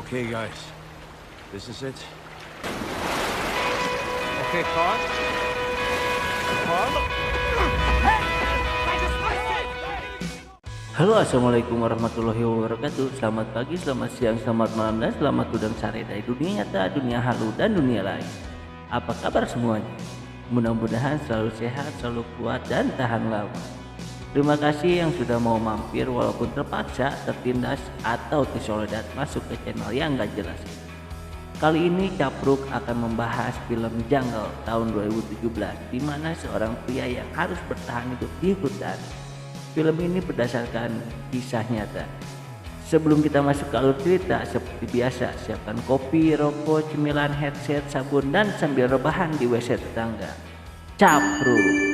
Okay, guys. This is it. Okay, Carl. Carl. Halo, assalamualaikum warahmatullahi wabarakatuh. Selamat pagi, selamat siang, selamat malam, dan selamat udang sare dari dunia nyata, dunia halu, dan dunia lain. Apa kabar semuanya? Mudah-mudahan selalu sehat, selalu kuat, dan tahan lama. Terima kasih yang sudah mau mampir walaupun terpaksa, tertindas, atau tersoledat masuk ke channel yang gak jelas. Kali ini Capruk akan membahas film Jungle tahun 2017, di mana seorang pria yang harus bertahan hidup di hutan. Film ini berdasarkan kisah nyata. Sebelum kita masuk ke alur cerita, seperti biasa siapkan kopi, rokok, cemilan, headset, sabun, dan sambil rebahan di WC tetangga. Capruk.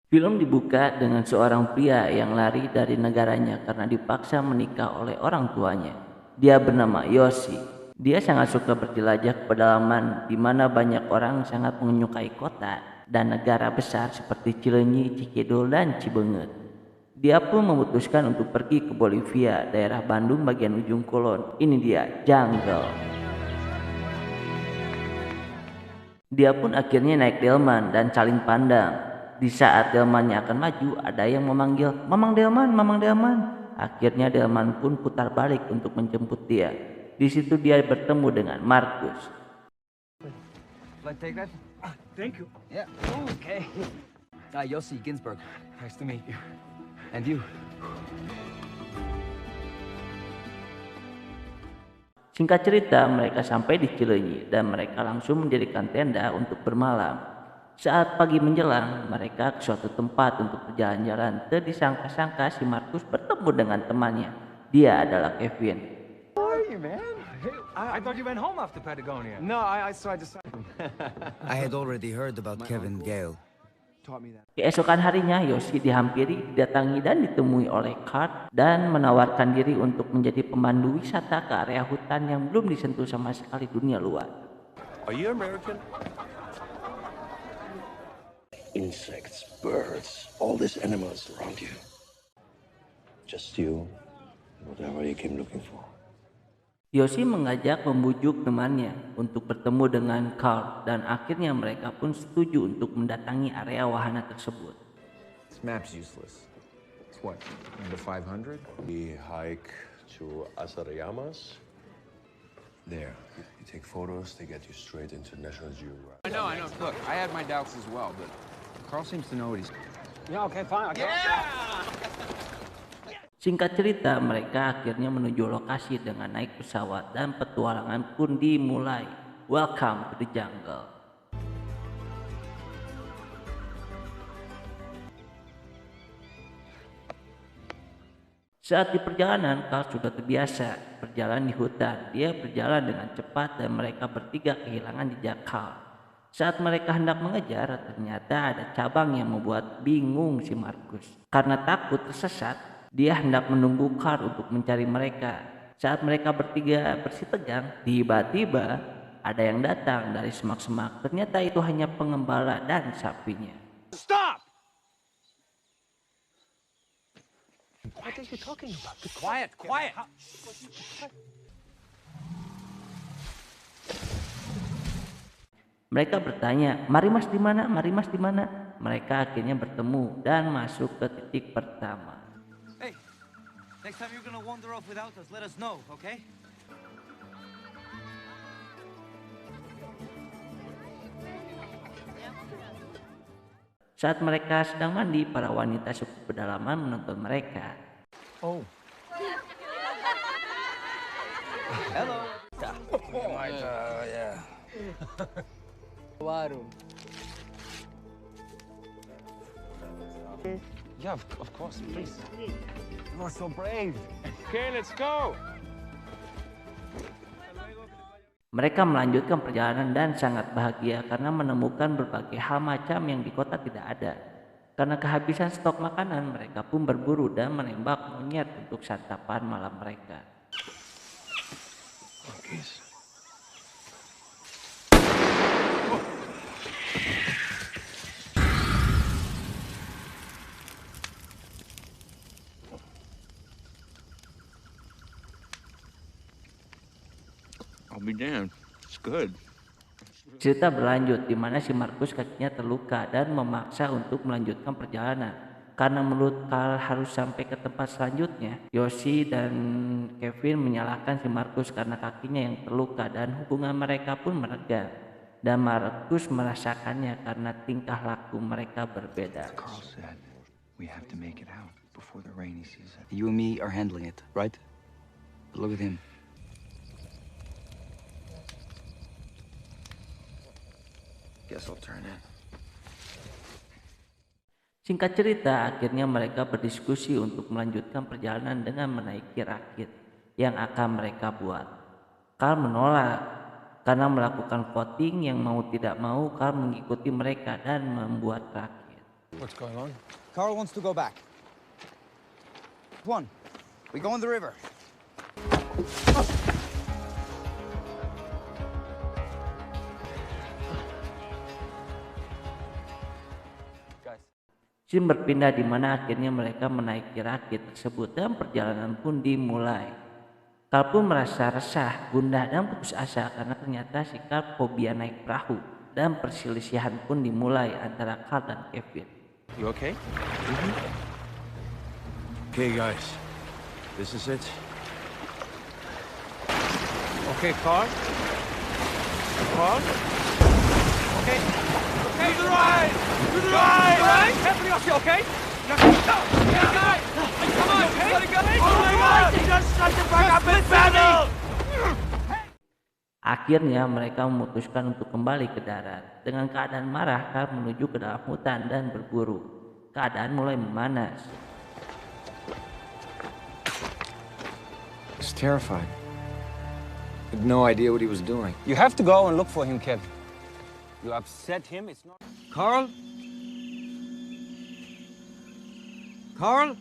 Film dibuka dengan seorang pria yang lari dari negaranya karena dipaksa menikah oleh orang tuanya. Dia bernama Yoshi. Dia sangat suka berjelajah ke pedalaman di mana banyak orang sangat menyukai kota dan negara besar seperti Cileunyi, Cikedul, dan Cibeungeut. Dia pun memutuskan untuk pergi ke Bolivia, daerah Bandung bagian ujung kulon. Ini dia, Jungle. Dia pun akhirnya naik delman dan saling pandang. Di saat delmannya akan maju, ada yang memanggil, "Mamang Delman, Mamang Delman." Akhirnya delman pun putar balik untuk menjemput dia. Di situ dia bertemu dengan Markus. Let's take that. Thank you. Yeah. Okay. Yossi Ginsburg. Nice to meet you. And you. Singkat cerita, mereka sampai di Cileunyi dan mereka langsung mendirikan tenda untuk bermalam. Saat pagi menjelang, mereka ke suatu tempat untuk berjalan-jalan. Disangka-sangka si Markus bertemu dengan temannya. Dia adalah Kevin. How are you, man? I thought you went home after Patagonia. No, I decided. I had already heard about Kevin Gale. Taught me that. Keesokan harinya, Yoshi dihampiri, didatangi dan ditemui oleh Kurt dan menawarkan diri untuk menjadi pemandu wisata ke area hutan yang belum disentuh sama sekali dunia luar. Are you American? Insects, birds, all these animals around you. Just you, whatever you came looking for. Yoshi mengajak membujuk temannya untuk bertemu dengan Carl dan akhirnya mereka pun setuju untuk mendatangi area wahana tersebut. This map's useless. It's what, number 500? We hike to Asarayamas. There, you take photos, they get you straight into National Geographic. I know. Look, I had my doubts as well, but Carl seems to know what he's... Yeah, okay, fine. Singkat cerita, mereka akhirnya menuju lokasi dengan naik pesawat dan petualangan pun dimulai. Welcome to the jungle. Saat di perjalanan, Carl sudah terbiasa berjalan di hutan. Dia berjalan dengan cepat dan mereka bertiga kehilangan jejak Carl. Saat mereka hendak mengejar, ternyata ada cabang yang membuat bingung si Markus. Karena takut tersesat, dia hendak menunggu Carl untuk mencari mereka. Saat mereka bertiga bersitegang, tiba-tiba ada yang datang dari semak-semak. Ternyata itu hanya pengembala dan sapinya. Stop! What are you talking about? Quiet. Mereka bertanya, "Mari Mas di mana? Mari Mas di mana?" Mereka akhirnya bertemu dan masuk ke titik pertama. Hey, next time you're gonna wander off without us, let us know, okay? Saat mereka sedang mandi, para wanita suku pedalaman menonton mereka. Oh. Hello. Yeah. Warung. Yeah, of course, please. You are so brave. Okay, let's go. Mereka melanjutkan perjalanan dan sangat bahagia karena menemukan berbagai hal macam yang di kota tidak ada. Karena kehabisan stok makanan, mereka pun berburu dan menembak monyet untuk santapan malam mereka. I'll be damned. It's good. Cerita berlanjut di mana si Markus kakinya terluka dan memaksa untuk melanjutkan perjalanan. Karena menurut Carl harus sampai ke tempat selanjutnya, Yoshi dan Kevin menyalahkan si Markus karena kakinya yang terluka dan hubungan mereka pun merenggang. Dan Markus merasakannya karena tingkah laku mereka berbeda. Carl said we have to make it out before the rainy season. You and me are handling it, right? But look at him. Guess I'll turn in. Singkat cerita, akhirnya mereka berdiskusi untuk melanjutkan perjalanan dengan menaiki rakit yang akan mereka buat. Carl menolak karena melakukan voting yang mau tidak mau Carl mengikuti mereka dan membuat rakit. What's going on? Carl wants to go back. One, we go on the river. Scene berpindah di mana akhirnya mereka menaiki rakit tersebut dan perjalanan pun dimulai. Carl pun merasa resah, gundah dan putus asa karena ternyata si Carl fobia naik perahu dan perselisihan pun dimulai antara Carl dan Kevin. You okay? Okay, guys. This is it. Okay, Carl? Carl? Okay. Okay, to the right! To the right! Right? Carefully, Yoshi, okay? Come on, okay? Let it go! Oh my God! He just shut the fuck up in battle! Akhirnya mereka memutuskan untuk kembali ke darat. Dengan keadaan marah, Carl menuju ke dalam hutan dan berburu. Keadaan mulai memanas. He's terrified. He had no idea what he was doing. You have to go and look for him, Kevin. You upset him, it's not... Carl? Carl?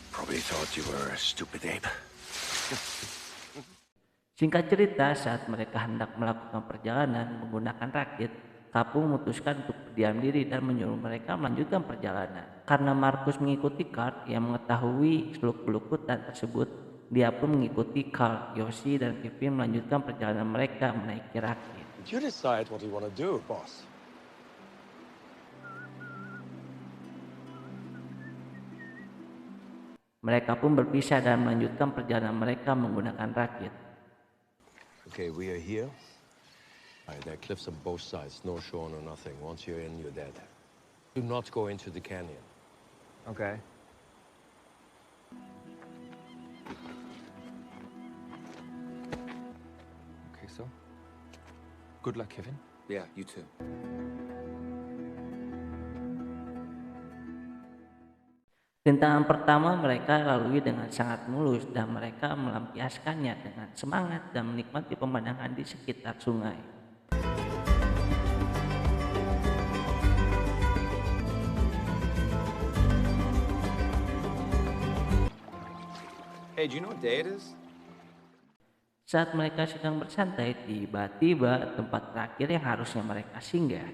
Probably thought you were a stupid ape. Singkat cerita, saat mereka hendak melakukan perjalanan menggunakan rakit, Carl memutuskan untuk berdiam diri dan menyuruh mereka melanjutkan perjalanan. Karena Markus mengikuti Carl yang mengetahui seluk-beluk hutan tersebut, dia pun mengikuti Carl, Yoshi, dan Kevin melanjutkan perjalanan mereka menaiki rakit. You decide what you want to do, boss. Mereka pun berpisah dan melanjutkan perjalanan mereka menggunakan rakit. Okay, we are here. There are cliffs on both sides, no shore, no nothing. Once you're in, you're dead. Do not go into the canyon. Okay. Okay, so? Good luck, Kevin. Yeah, you too. Rintangan pertama mereka lalui dengan sangat mulus dan mereka melampiaskannya dengan semangat dan menikmati pemandangan di sekitar sungai. Hey, do you know what day it is? Saat mereka sedang bersantai, tiba-tiba tempat terakhir yang harusnya mereka singgah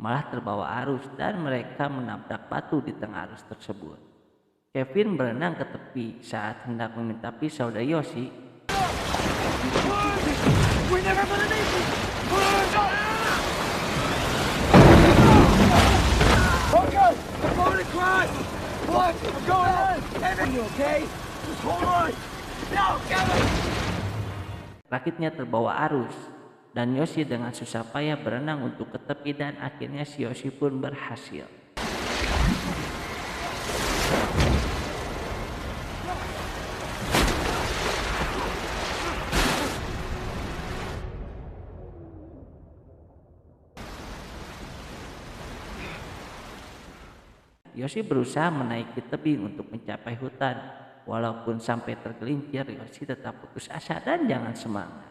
malah terbawa arus dan mereka menabrak batu di tengah arus tersebut. Kevin berenang ke tepi saat hendak meminta pisau dari Yoshi. Rakitnya terbawa arus dan Yoshi dengan susah payah berenang untuk ke tepi dan akhirnya si Yoshi pun berhasil. Yoshi berusaha menaiki tebing untuk mencapai hutan. Walaupun sampai tergelincir, Yoshi tetap putus asa dan jangan semangat.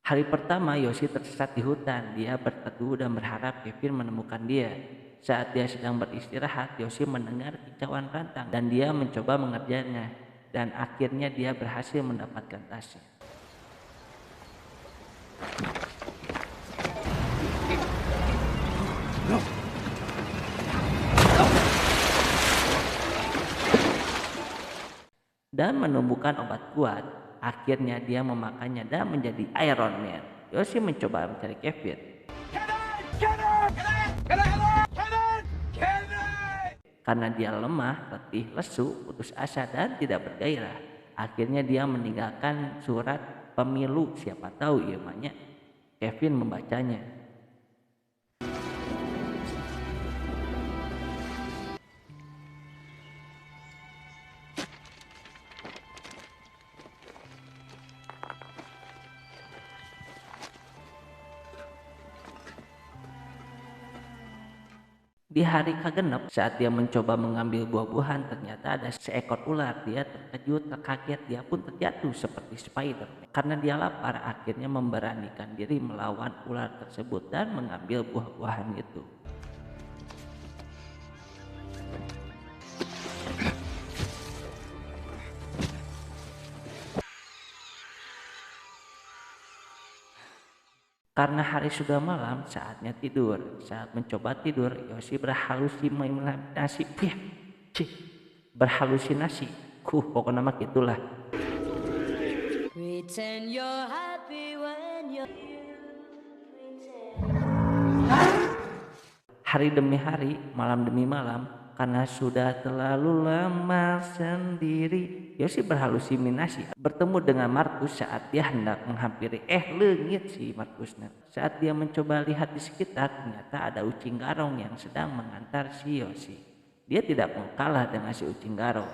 Hari pertama Yoshi tersesat di hutan. Dia berteduh dan berharap Kevin menemukan dia. Saat dia sedang beristirahat, Yoshi mendengar kicauan rantang dan dia mencoba mengerjanya. dan akhirnya dia berhasil mendapatkan tasnya. Dan menemukan obat kuat, akhirnya dia memakannya dan menjadi Iron Man. Yoshi mencoba mencari Kevin. Karena dia lemah, letih, lesu, putus asa, dan tidak bergairah. Akhirnya dia meninggalkan surat pemilu, siapa tahu imannya Kevin membacanya. Di hari kegenep, saat dia mencoba mengambil buah-buahan, ternyata ada seekor ular. Dia terkejut, terkaget, dia pun terjatuh seperti Spider-Man. Karena dia lapar, akhirnya memberanikan diri melawan ular tersebut dan mengambil buah-buahan itu. Karena hari sudah malam, saatnya tidur. Saat mencoba tidur, Yoshi berhalusinasi. Berhalusinasi. Pokoknya mah gitulah. Pretend you're happy when you're... Hari demi hari, malam demi malam, karena sudah terlalu lama sendiri, Yoshi berhalusinasi bertemu dengan Markus saat dia hendak menghampiri leungit si Markusnya. Saat dia mencoba lihat di sekitar, ternyata ada ucing garong yang sedang mengantar si Yoshi. Dia tidak mau kalah dengan si ucing garong.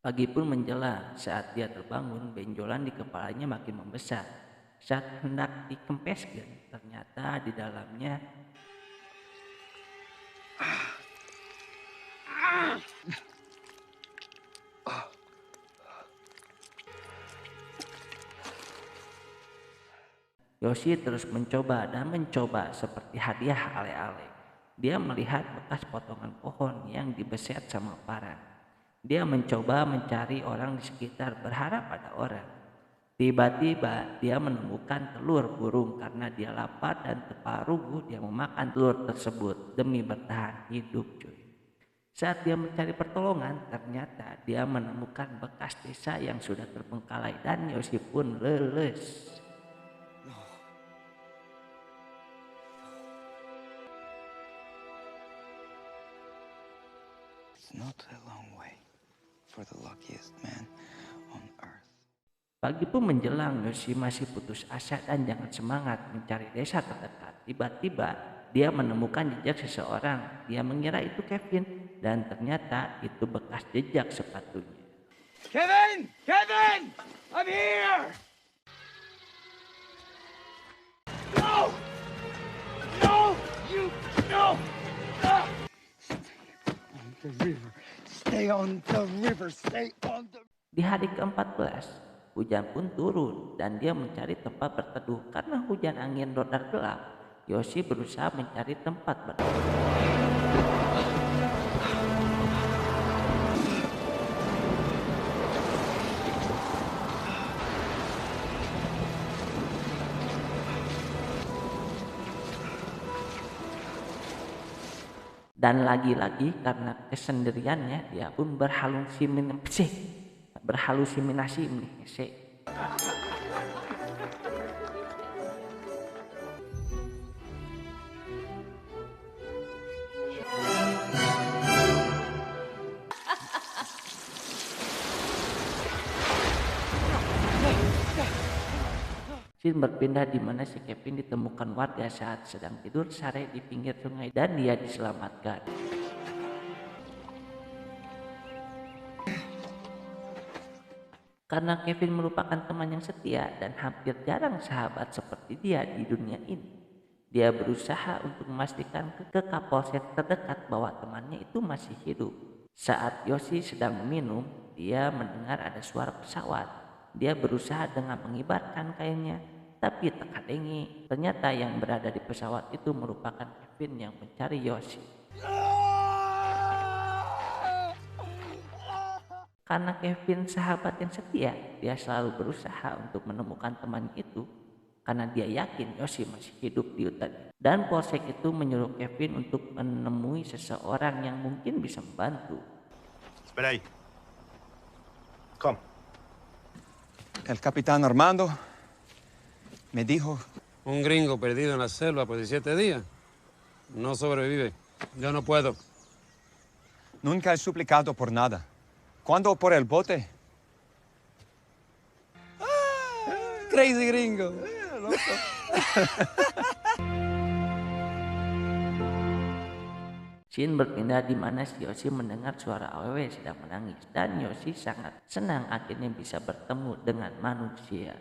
Pagi pun menjelang, saat dia terbangun, benjolan di kepalanya makin membesar. Saat hendak dikempeskan, ternyata di dalamnya Yoshi terus mencoba dan mencoba seperti hadiah ale-ale. Dia melihat bekas potongan pohon yang dibeset sama parang. Dia mencoba mencari orang di sekitar, berharap ada orang. Tiba-tiba dia menemukan telur burung. Karena dia lapar dan terparuh, dia memakan telur tersebut demi bertahan hidup, cuy. Saat dia mencari pertolongan, ternyata dia menemukan bekas desa yang sudah terbengkalai dan Yoshi pun leles. It's not a long way for the luckiest man on earth. Pagi pun menjelang, Yoshi masih putus asa dan jangan semangat mencari desa terdekat. Tiba-tiba dia menemukan jejak seseorang. Dia mengira itu Kevin dan ternyata itu bekas jejak sepatunya. Kevin! Kevin! I'm here! No! No! You! No! Ah! Stay on the river. Stay on the river. Stay on the... Di hari ke-14, hujan pun turun dan dia mencari tempat berteduh. Karena hujan angin rodar gelap, Yoshi berusaha mencari tempat berteduh. Dan lagi-lagi karena kesendiriannya, dia pun berhalusinasi. Scene berpindah di mana si Kevin ditemukan warga saat sedang tidur sare di pinggir sungai dan dia diselamatkan. Karena Kevin merupakan teman yang setia dan hampir jarang sahabat seperti dia di dunia ini, Dia berusaha untuk memastikan ke kapolsek terdekat bahwa temannya itu masih hidup. Saat Yoshi sedang meminum, dia mendengar ada suara pesawat. Dia berusaha dengan mengibarkan kainnya, tapi terkadang ternyata yang berada di pesawat itu merupakan Kevin yang mencari Yoshi. Karena Kevin sahabat yang setia, dia selalu berusaha untuk menemukan temannya itu karena dia yakin Yoshi masih hidup di hutan. Dan polsek itu menyuruh Kevin untuk menemui seseorang yang mungkin bisa membantu. Espera ahí. Come. El capitán Armando me dijo... Un gringo perdido en la selva por 17 días no sobrevive. Yo no puedo. Nunca he suplicado por nada. ¿Cuándo por el bote? Crazy gringo. Scene berpindah di mana si Yoshi mendengar suara awewe sedang menangis dan Yoshi sangat senang akhirnya bisa bertemu dengan manusia.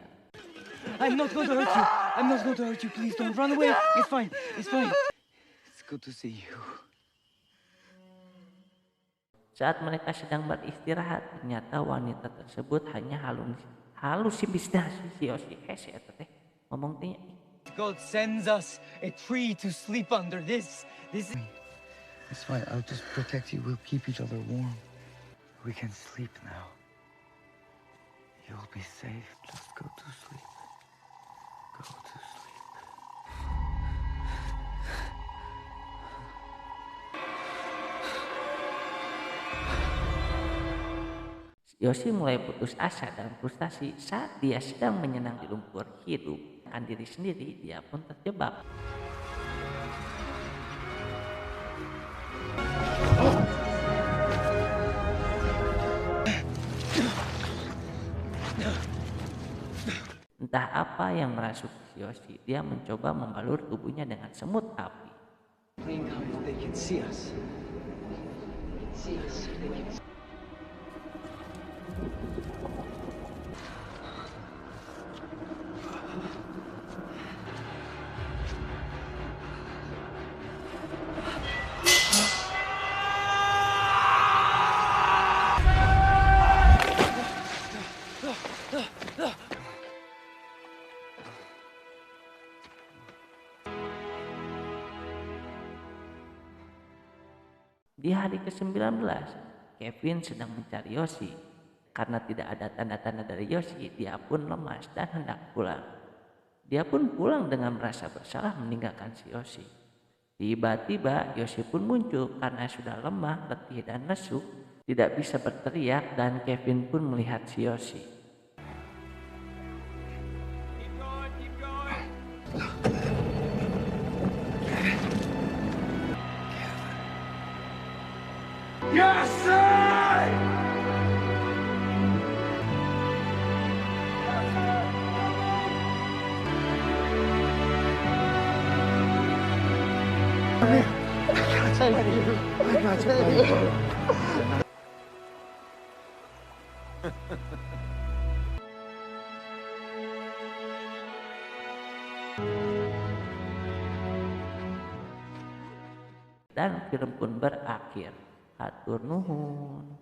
I'm not going to hurt you. I'm not going to hurt you. Please don't run away. It's fine. It's fine. It's good to see you. Saat mereka sedang beristirahat, ternyata wanita tersebut hanya halusinasi si Yoshi. Ngomong tanya. God sends us a tree to sleep under. This. It's fine. I'll just protect you. We'll keep each other warm. We can sleep now. You'll be safe. Just go to sleep. Go to sleep. Yoshi mulai putus asa dan frustasi saat dia sedang menyenang di lumpur hidup. Akan diri sendiri, dia pun terjebak. Entah apa yang merasuki Yoshi, dia mencoba membalur tubuhnya dengan semut api. They can see us. They can see us. Di hari ke-19, Kevin sedang mencari Yoshi. Karena tidak ada tanda-tanda dari Yoshi, dia pun lemas dan hendak pulang. Dia pun pulang dengan merasa bersalah meninggalkan si Yoshi. Tiba-tiba Yoshi pun muncul karena sudah lemah, letih dan lesu, tidak bisa berteriak dan Kevin pun melihat si Yoshi. Dan film pun berakhir. Hatur nuhun.